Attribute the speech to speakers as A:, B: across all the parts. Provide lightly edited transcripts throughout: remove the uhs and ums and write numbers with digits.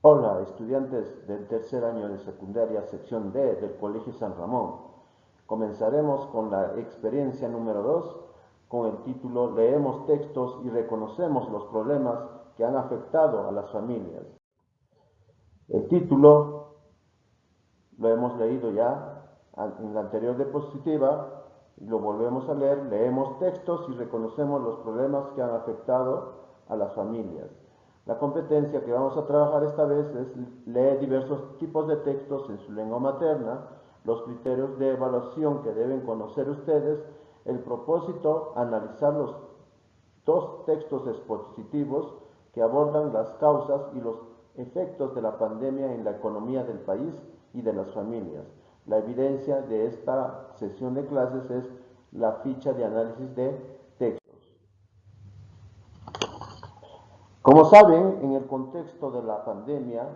A: Hola, estudiantes del tercer año de secundaria, sección D del Colegio San Ramón. Comenzaremos con la experiencia número 2, con el título Leemos textos y reconocemos los problemas que han afectado a las familias. El título lo hemos leído ya en la anterior diapositiva y lo volvemos a leer. Leemos textos y reconocemos los problemas que han afectado a las familias. La competencia que vamos a trabajar esta vez es leer diversos tipos de textos en su lengua materna, los criterios de evaluación que deben conocer ustedes, el propósito, analizar los dos textos expositivos que abordan las causas y los efectos de la pandemia en la economía del país y de las familias. La evidencia de esta sesión de clases es la ficha de análisis de textos. Como saben, en el contexto de la pandemia,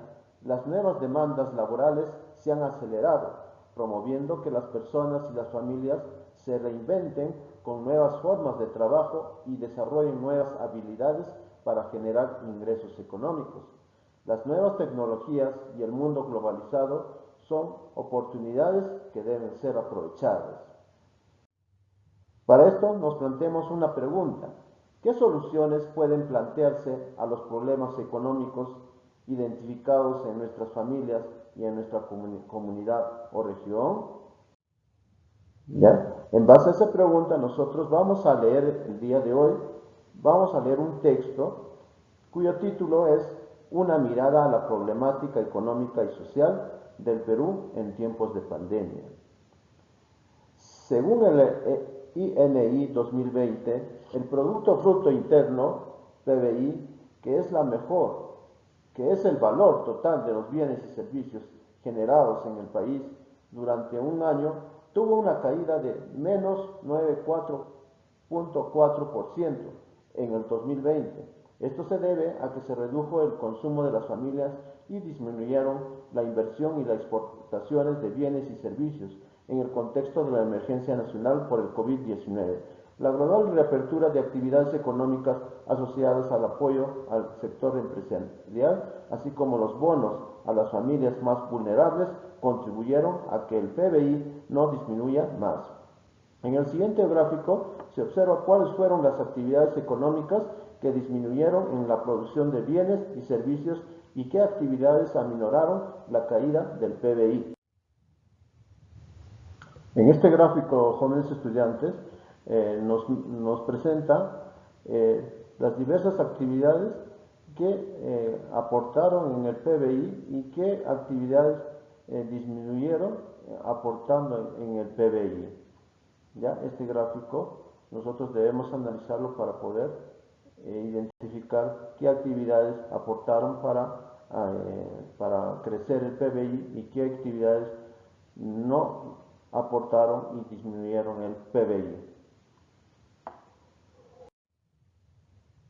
A: las nuevas demandas laborales se han acelerado, promoviendo que las personas y las familias se reinventen con nuevas formas de trabajo y desarrollen nuevas habilidades para generar ingresos económicos. Las nuevas tecnologías y el mundo globalizado son oportunidades que deben ser aprovechadas. Para esto nos planteamos una pregunta. ¿Qué soluciones pueden plantearse a los problemas económicos identificados en nuestras familias y en nuestra comunidad o región? ¿Ya? En base a esa pregunta, nosotros vamos a leer el día de hoy, vamos a leer un texto cuyo título es Una mirada a la problemática económica y social del Perú en tiempos de pandemia. Según el INI 2020, el Producto Bruto Interno, PBI, que es el valor total de los bienes y servicios generados en el país durante un año, tuvo una caída de menos 9,4% en el 2020. Esto se debe a que se redujo el consumo de las familias y disminuyeron la inversión y las exportaciones de bienes y servicios en el contexto de la emergencia nacional por el COVID-19. La gradual reapertura de actividades económicas asociadas al apoyo al sector empresarial, así como los bonos a las familias más vulnerables, contribuyeron a que el PBI no disminuya más. En el siguiente gráfico se observa cuáles fueron las actividades económicas que disminuyeron en la producción de bienes y servicios y qué actividades aminoraron la caída del PBI. En este gráfico, jóvenes estudiantes, nos presenta las diversas actividades que aportaron en el PBI y qué actividades disminuyeron aportando en el PBI. ¿Ya? Este gráfico nosotros debemos analizarlo para poder identificar qué actividades aportaron para crecer el PBI y qué actividades no aportaron y disminuyeron el PBI.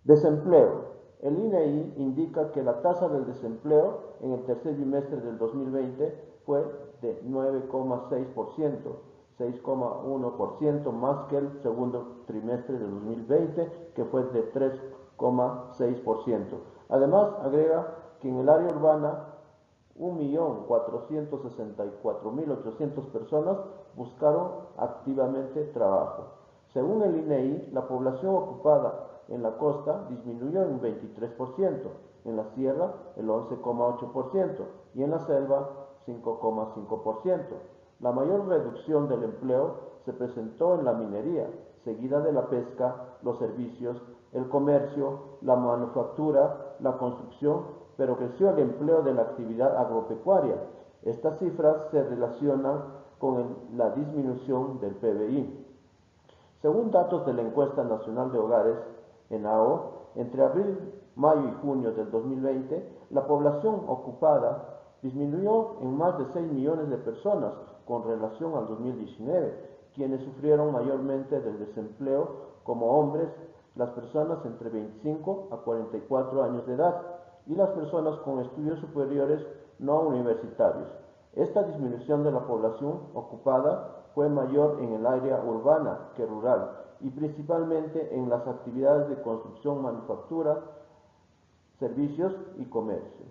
A: Desempleo. El INEI indica que la tasa del desempleo en el tercer bimestre del 2020 fue de 9,6%, 6,1% más que el segundo trimestre del 2020, que fue de 3,6%. Además, agrega que en el área urbana 1.464.800 personas buscaron activamente trabajo. Según el INEI, la población ocupada en la costa disminuyó en 23%, en la sierra el 11,8% y en la selva 5,5%. La mayor reducción del empleo se presentó en la minería, seguida de la pesca, los servicios, el comercio, la manufactura, la construcción, pero creció el empleo de la actividad agropecuaria. Estas cifras se relacionan con la disminución del PBI. Según datos de la Encuesta Nacional de Hogares, ENAHO, entre abril, mayo y junio del 2020, la población ocupada disminuyó en más de 6 millones de personas con relación al 2019, quienes sufrieron mayormente del desempleo como hombres, las personas entre 25 a 44 años de edad y las personas con estudios superiores no universitarios. Esta disminución de la población ocupada fue mayor en el área urbana que rural y principalmente en las actividades de construcción, manufactura, servicios y comercio.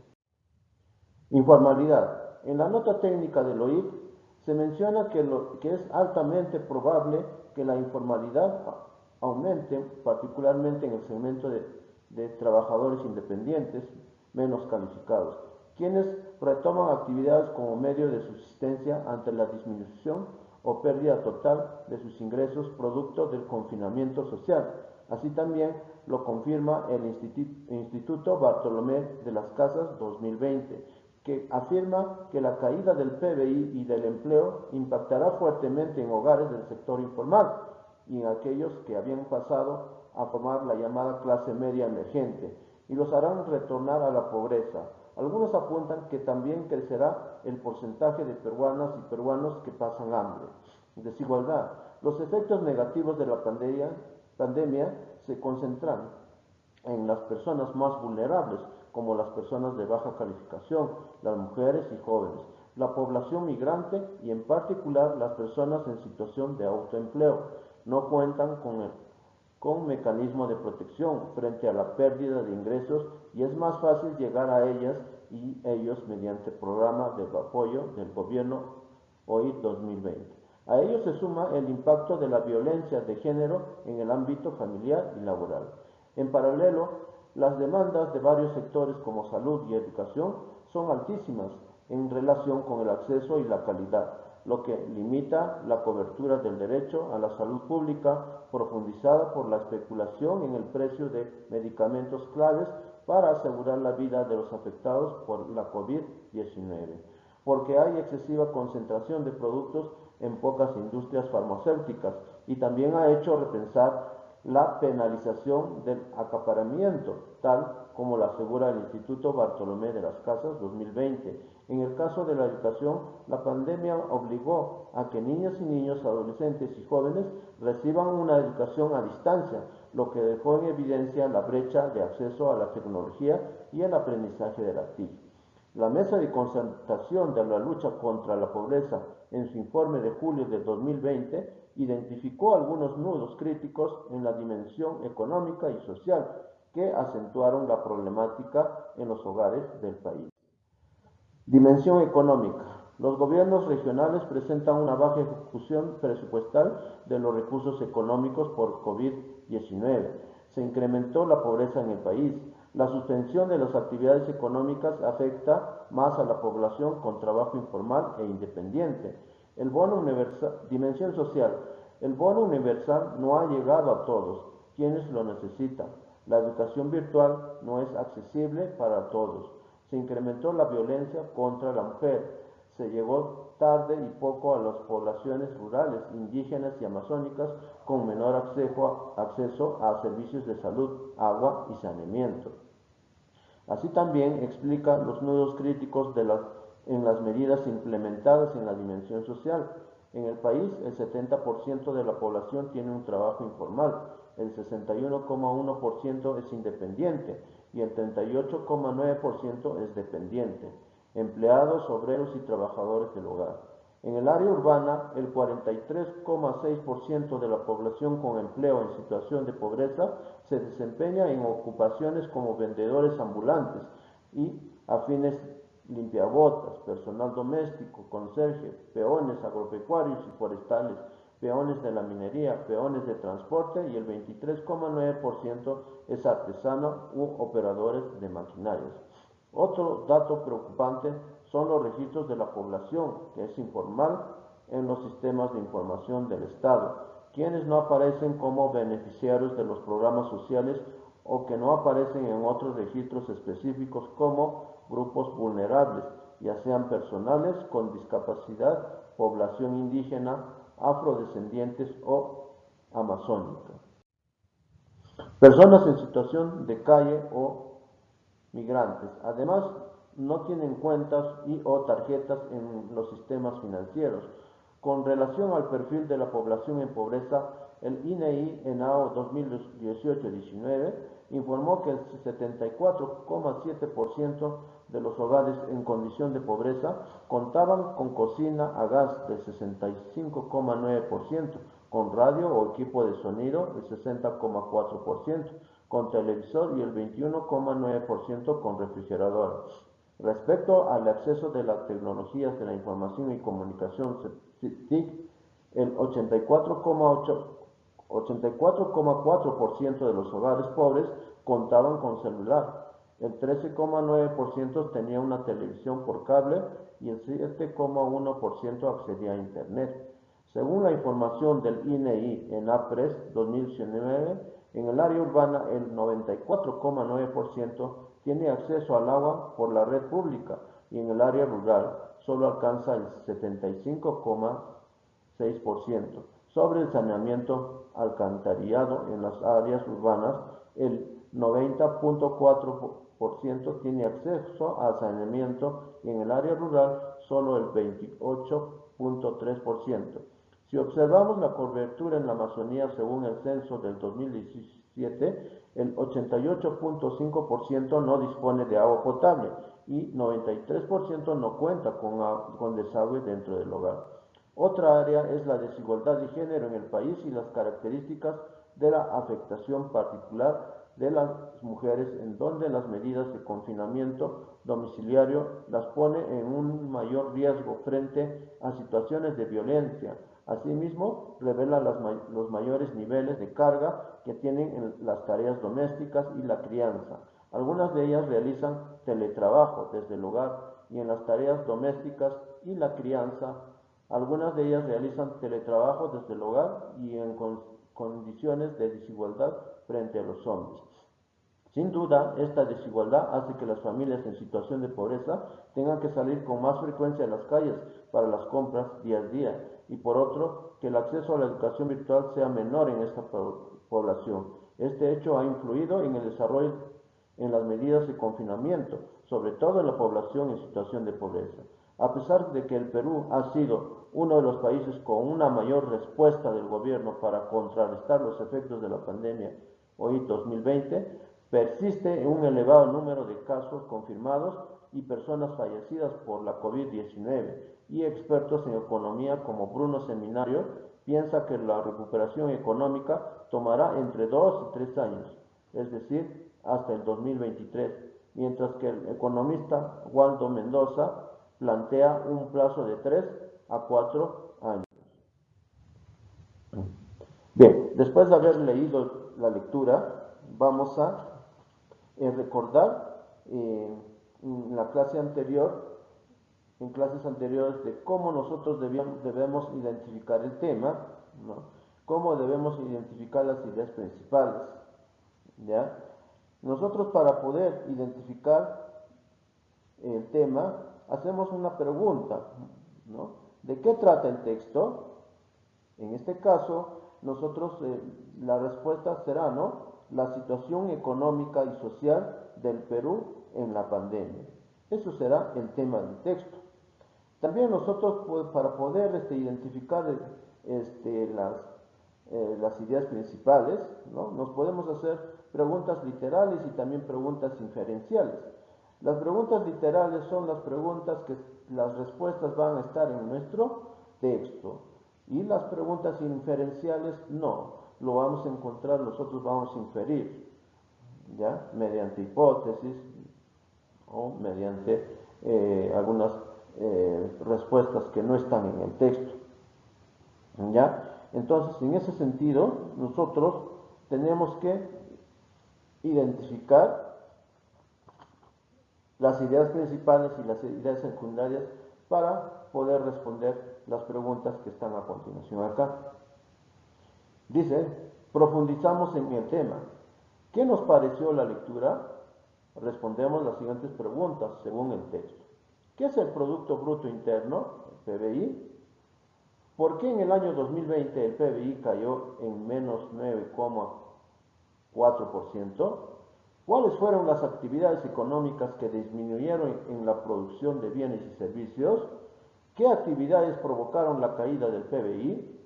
A: Informalidad. En la nota técnica del OIF se menciona que es altamente probable que la informalidad aumente, particularmente en el segmento de trabajadores independientes menos calificados, quienes retoman actividades como medio de subsistencia ante la disminución o pérdida total de sus ingresos producto del confinamiento social. Así también lo confirma el Instituto Bartolomé de las Casas 2020, que afirma que la caída del PBI y del empleo impactará fuertemente en hogares del sector informal y en aquellos que habían pasado a formar la llamada clase media emergente y los harán retornar a la pobreza. Algunos apuntan que también crecerá el porcentaje de peruanas y peruanos que pasan hambre. Desigualdad. Los efectos negativos de la pandemia se concentran en las personas más vulnerables, como las personas de baja calificación, las mujeres y jóvenes, la población migrante y en particular las personas en situación de autoempleo. No cuentan con mecanismo de protección frente a la pérdida de ingresos y es más fácil llegar a ellas y ellos mediante programa de apoyo del gobierno hoy 2020. A ello se suma el impacto de la violencia de género en el ámbito familiar y laboral. En paralelo, las demandas de varios sectores como salud y educación son altísimas en relación con el acceso y la calidad, lo que limita la cobertura del derecho a la salud pública, profundizada por la especulación en el precio de medicamentos claves para asegurar la vida de los afectados por la COVID-19, porque hay excesiva concentración de productos en pocas industrias farmacéuticas y también ha hecho repensar la penalización del acaparamiento, tal como lo asegura el Instituto Bartolomé de las Casas 2020. En el caso de la educación, la pandemia obligó a que niñas y niños, adolescentes y jóvenes reciban una educación a distancia, lo que dejó en evidencia la brecha de acceso a la tecnología y el aprendizaje de la TIC. La Mesa de Concertación de la Lucha contra la Pobreza, en su informe de julio de 2020, identificó algunos nudos críticos en la dimensión económica y social que acentuaron la problemática en los hogares del país. Dimensión económica. Los gobiernos regionales presentan una baja ejecución presupuestal de los recursos económicos por COVID-19. Se incrementó la pobreza en el país. La suspensión de las actividades económicas afecta más a la población con trabajo informal e independiente. El bono universal, dimensión social. El bono universal no ha llegado a todos quienes lo necesitan. La educación virtual no es accesible para todos. Se incrementó la violencia contra la mujer. Se llegó tarde y poco a las poblaciones rurales, indígenas y amazónicas con menor acceso a servicios de salud, agua y saneamiento. Así también explica los nudos críticos en las medidas implementadas en la dimensión social. En el país, el 70% de la población tiene un trabajo informal, el 61,1% es independiente y el 38,9% es dependiente, empleados, obreros y trabajadores del hogar. En el área urbana, el 43,6% de la población con empleo en situación de pobreza se desempeña en ocupaciones como vendedores ambulantes y afines limpiabotas, personal doméstico, conserje, peones agropecuarios y forestales, peones de la minería, peones de transporte y el 23,9% es artesano u operadores de maquinarias. Otro dato preocupante son los registros de la población, que es informal en los sistemas de información del Estado, quienes no aparecen como beneficiarios de los programas sociales o que no aparecen en otros registros específicos como grupos vulnerables, ya sean personales con discapacidad, población indígena, afrodescendientes o amazónica. Personas en situación de calle o migrantes. Además, no tienen cuentas y o tarjetas en los sistemas financieros. Con relación al perfil de la población en pobreza, el INEI ENAO 2018-19 informó que el 74,7% de los hogares en condición de pobreza contaban con cocina a gas del 65,9%, con radio o equipo de sonido el 60,4%, con televisor y el 21,9% con refrigeradora. Respecto al acceso de las tecnologías de la información y comunicación, TIC, el 84,4% de los hogares pobres contaban con celular, el 13,9% tenía una televisión por cable y el 7,1% accedía a Internet. Según la información del INEI en APRES 2019, en el área urbana el 94,9% tiene acceso al agua por la red pública y en el área rural solo alcanza el 75,6%. Sobre el saneamiento alcantarillado en las áreas urbanas, el 90,4% tiene acceso al saneamiento y en el área rural solo el 28,3%. Si observamos la cobertura en la Amazonía según el censo del 2017, el 88,5% no dispone de agua potable y 93% no cuenta con desagüe dentro del hogar. Otra área es la desigualdad de género en el país y las características de la afectación particular de las mujeres, en donde las medidas de confinamiento domiciliario las pone en un mayor riesgo frente a situaciones de violencia. Asimismo, revela los mayores niveles de carga que tienen en las tareas domésticas y la crianza. Algunas de ellas realizan teletrabajo desde el hogar y en las tareas domésticas y la crianza. Algunas de ellas realizan teletrabajo desde el hogar y en condiciones de desigualdad frente a los hombres. Sin duda, esta desigualdad hace que las familias en situación de pobreza tengan que salir con más frecuencia a las calles para las compras día a día y por otro, que el acceso a la educación virtual sea menor en esta población. Este hecho ha influido en el desarrollo en las medidas de confinamiento, sobre todo en la población en situación de pobreza. A pesar de que el Perú ha sido uno de los países con una mayor respuesta del gobierno para contrarrestar los efectos de la pandemia hoy 2020, persiste un elevado número de casos confirmados y personas fallecidas por la COVID-19 y expertos en economía como Bruno Seminario piensa que la recuperación económica tomará entre 2 y 3 años, es decir, hasta el 2023, mientras que el economista Waldo Mendoza plantea un plazo de 3 a 4 años. Bien, después de haber leído la lectura, vamos a recordar en la clase anterior, en clases anteriores, de cómo nosotros debemos identificar el tema, ¿no? Cómo debemos identificar las ideas principales, ¿ya? Nosotros para poder identificar el tema, hacemos una pregunta, ¿no? ¿De qué trata el texto? En este caso, nosotros, la respuesta será, ¿no?, la situación económica y social del Perú en la pandemia. Eso será el tema del texto. También nosotros, pues, para poder identificar las ideas principales, ¿no?, nos podemos hacer preguntas literales y también preguntas inferenciales. Las preguntas literales son las preguntas que las respuestas van a estar en nuestro texto. Y las preguntas inferenciales no, lo vamos a encontrar, nosotros vamos a inferir, ¿ya? Mediante hipótesis o mediante algunas respuestas que no están en el texto, ¿ya? Entonces, en ese sentido, nosotros tenemos que identificar las ideas principales y las ideas secundarias para poder responder las preguntas que están a continuación acá. Dice, profundizamos en el tema. ¿Qué nos pareció la lectura? Respondemos las siguientes preguntas según el texto. ¿Qué es el Producto Bruto Interno, el PBI? ¿Por qué en el año 2020 el PBI cayó en menos 9,4%? ¿Cuáles fueron las actividades económicas que disminuyeron en la producción de bienes y servicios? ¿Qué actividades provocaron la caída del PBI?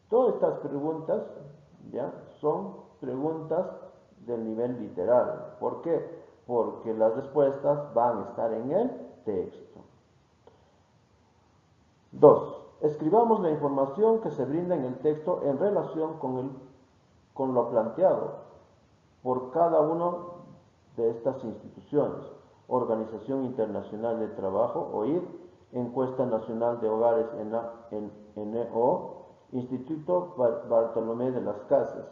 A: Todas estas preguntas, ¿ya?, son preguntas del nivel literal. ¿Por qué? Porque las respuestas van a estar en el texto. 2. Escribamos la información que se brinda en el texto en relación con lo planteado por cada una de estas instituciones. Organización Internacional del Trabajo, OIT, Encuesta Nacional de Hogares, NEO, Instituto Bartolomé de las Casas,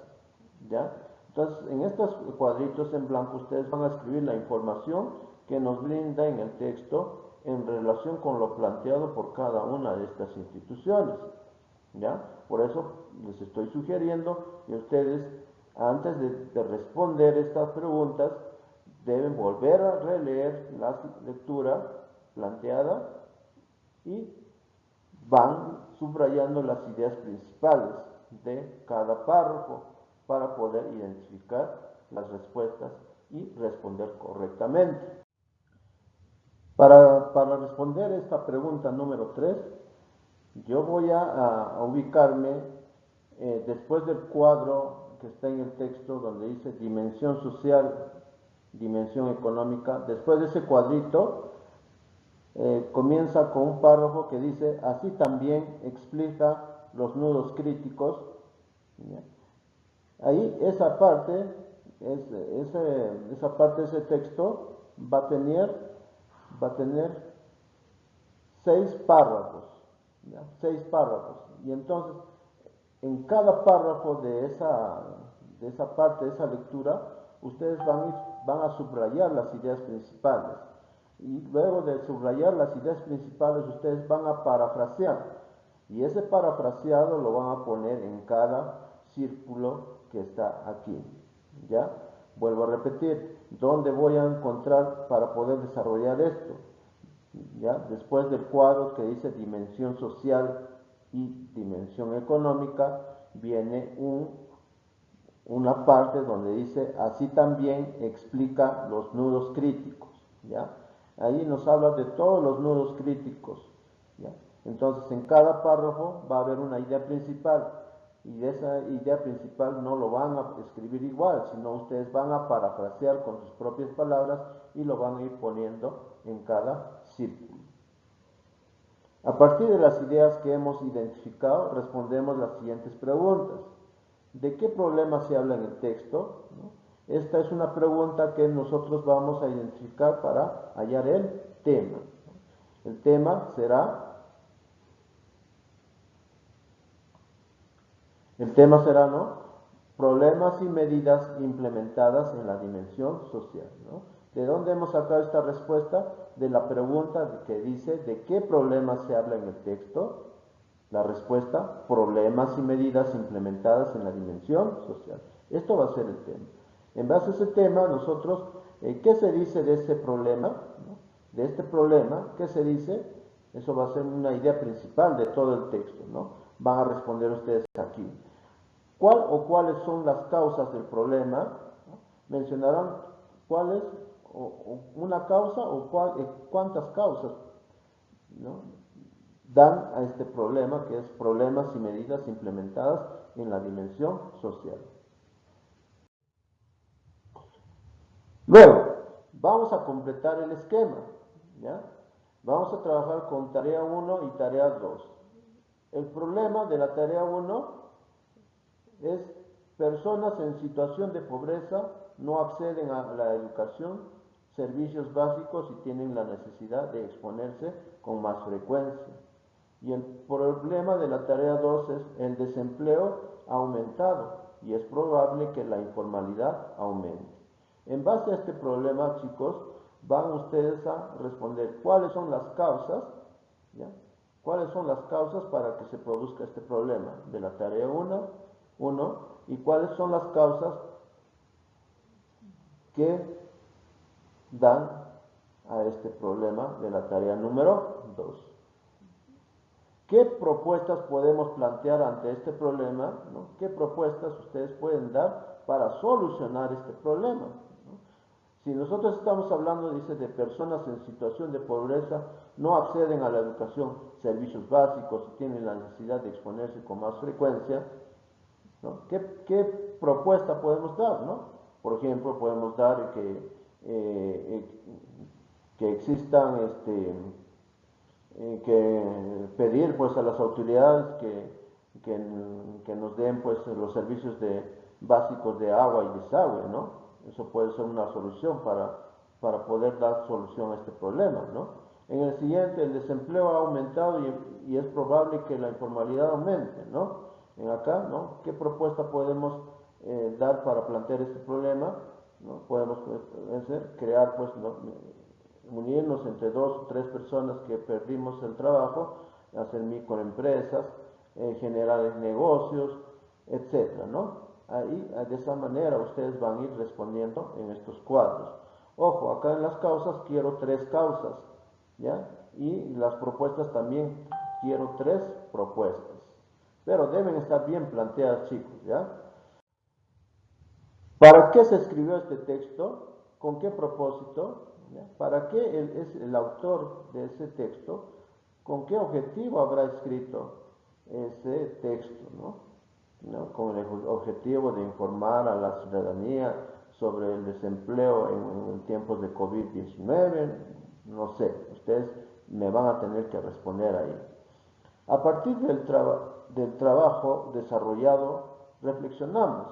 A: ¿ya? Entonces, en estos cuadritos en blanco ustedes van a escribir la información que nos brinda en el texto en relación con lo planteado por cada una de estas instituciones, ¿ya? Por eso les estoy sugiriendo que ustedes, antes de responder estas preguntas, deben volver a releer la lectura planteada y van subrayando las ideas principales de cada párrafo para poder identificar las respuestas y responder correctamente. Para responder esta pregunta número 3, yo voy a ubicarme después del cuadro que está en el texto donde dice dimensión social, dimensión económica. Después de ese cuadrito comienza con un párrafo que dice, así también explica los nudos críticos, ¿ya? Ahí esa parte, ese texto va a tener 6 párrafos, ¿ya? 6 párrafos. Y entonces, en cada párrafo de esa parte, de esa lectura, ustedes van a subrayar las ideas principales. Y luego de subrayar las ideas principales, ustedes van a parafrasear. Y ese parafraseado lo van a poner en cada círculo que está aquí, ¿ya? Vuelvo a repetir, ¿dónde voy a encontrar para poder desarrollar esto? ¿Ya? Después del cuadro que dice dimensión social y dimensión económica, viene una parte donde dice, así también explica los nudos críticos, ¿ya? Ahí nos habla de todos los nudos críticos, ¿ya? Entonces, en cada párrafo va a haber una idea principal, y de esa idea principal no lo van a escribir igual, sino ustedes van a parafrasear con sus propias palabras y lo van a ir poniendo en cada círculo. A partir de las ideas que hemos identificado, respondemos las siguientes preguntas. ¿De qué problema se habla en el texto? Esta es una pregunta que nosotros vamos a identificar para hallar el tema. El tema será, ¿no? Problemas y medidas implementadas en la dimensión social, ¿no? ¿De dónde hemos sacado esta respuesta? De la pregunta que dice, ¿de qué problemas se habla en el texto? La respuesta, problemas y medidas implementadas en la dimensión social. Esto va a ser el tema. En base a ese tema, nosotros, ¿qué se dice de ese problema? ¿No? De este problema, ¿qué se dice? Eso va a ser una idea principal de todo el texto, ¿no? Van a responder ustedes aquí. ¿Cuál o cuáles son las causas del problema? ¿No? Mencionarán cuáles, o una causa o cuántas causas, ¿no?, dan a este problema, que es problemas y medidas implementadas en la dimensión social. Luego, vamos a completar el esquema, ¿ya? Vamos a trabajar con tarea 1 y tarea 2. El problema de la tarea 1 es personas en situación de pobreza no acceden a la educación, servicios básicos y tienen la necesidad de exponerse con más frecuencia. Y el problema de la tarea 2 es el desempleo ha aumentado y es probable que la informalidad aumente. En base a este problema, chicos, van ustedes a responder cuáles son las causas, ¿ya? ¿Cuáles son las causas para que se produzca este problema de la tarea 1 y cuáles son las causas que dan a este problema de la tarea número 2? ¿Qué propuestas podemos plantear ante este problema, ¿no? ¿Qué propuestas ustedes pueden dar para solucionar este problema, ¿no? Si nosotros estamos hablando, dice, de personas en situación de pobreza, no acceden a la educación, servicios básicos y tienen la necesidad de exponerse con más frecuencia, ¿no? ¿Qué propuesta podemos dar, ¿no? Por ejemplo, podemos dar que existan que pedir pues a las autoridades que nos den pues los servicios básicos de agua y desagüe, ¿no? Eso puede ser una solución para poder dar solución a este problema, ¿no? En el siguiente, el desempleo ha aumentado y es probable que la informalidad aumente, ¿no? En acá, ¿no? ¿Qué propuesta podemos dar para plantear este problema? ¿No? Podemos crear, pues, ¿no? Unirnos entre 2 o 3 personas que perdimos el trabajo, hacer microempresas, generar negocios, etcétera, ¿no? Ahí, de esa manera ustedes van a ir respondiendo en estos cuadros. Ojo, acá en las causas quiero 3 causas, ¿ya? Y las propuestas también quiero 3 propuestas. Pero deben estar bien planteadas, chicos, ¿ya? ¿Para qué se escribió este texto? ¿Con qué propósito? ¿Ya? ¿Para qué es el autor de ese texto? ¿Con qué objetivo habrá escrito ese texto? ¿No? Con el objetivo de informar a la ciudadanía sobre el desempleo en tiempos de COVID-19, no sé, ustedes me van a tener que responder ahí. A partir del trabajo desarrollado, reflexionamos.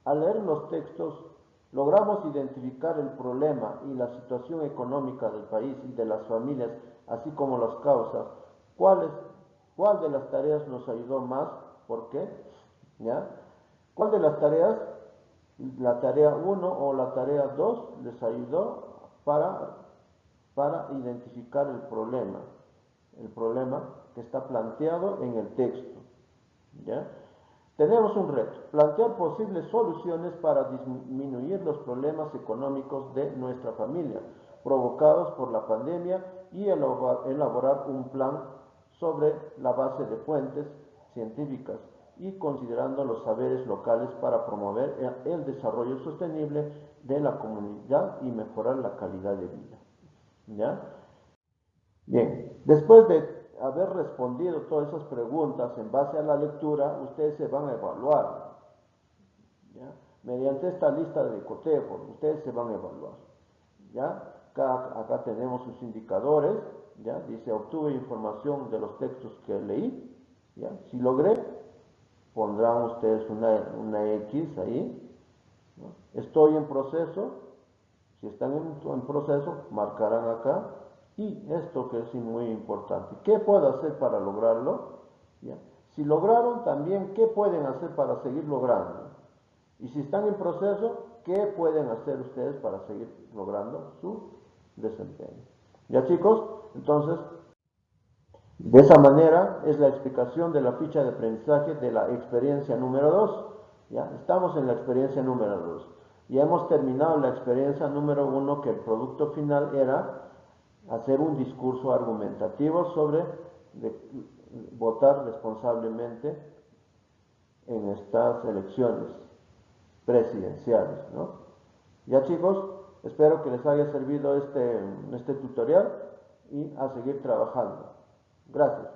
A: Al leer los textos, logramos identificar el problema y la situación económica del país y de las familias, así como las causas. ¿Cuál de las tareas nos ayudó más? ¿Por qué? ¿Ya? ¿Cuál de las tareas, la tarea 1 o la tarea 2, les ayudó para identificar el problema que está planteado en el texto? ¿Ya? Tenemos un reto, plantear posibles soluciones para disminuir los problemas económicos de nuestra familia provocados por la pandemia y elaborar un plan sobre la base de fuentes científicas y considerando los saberes locales para promover el desarrollo sostenible de la comunidad y mejorar la calidad de vida. ¿Ya? Bien, después de haber respondido todas esas preguntas en base a la lectura, ustedes se van a evaluar, ¿ya? Mediante esta lista de cotejo, ustedes se van a evaluar, ¿ya? Acá tenemos sus indicadores, ¿ya? Dice, obtuve información de los textos que leí, ¿ya? Si logré, pondrán ustedes una X ahí, ¿no? Estoy en proceso, si están en proceso, marcarán acá. Y esto que es muy importante, ¿qué puedo hacer para lograrlo? ¿Ya? Si lograron también, ¿qué pueden hacer para seguir logrando? Y si están en proceso, ¿qué pueden hacer ustedes para seguir logrando su desempeño? ¿Ya, chicos? Entonces, de esa manera es la explicación de la ficha de aprendizaje de la experiencia número 2. ¿Ya? Estamos en la experiencia número 2. Y hemos terminado la experiencia número 1, que el producto final era hacer un discurso argumentativo sobre votar responsablemente en estas elecciones presidenciales, ¿no? Ya, chicos, espero que les haya servido este tutorial y a seguir trabajando. Gracias.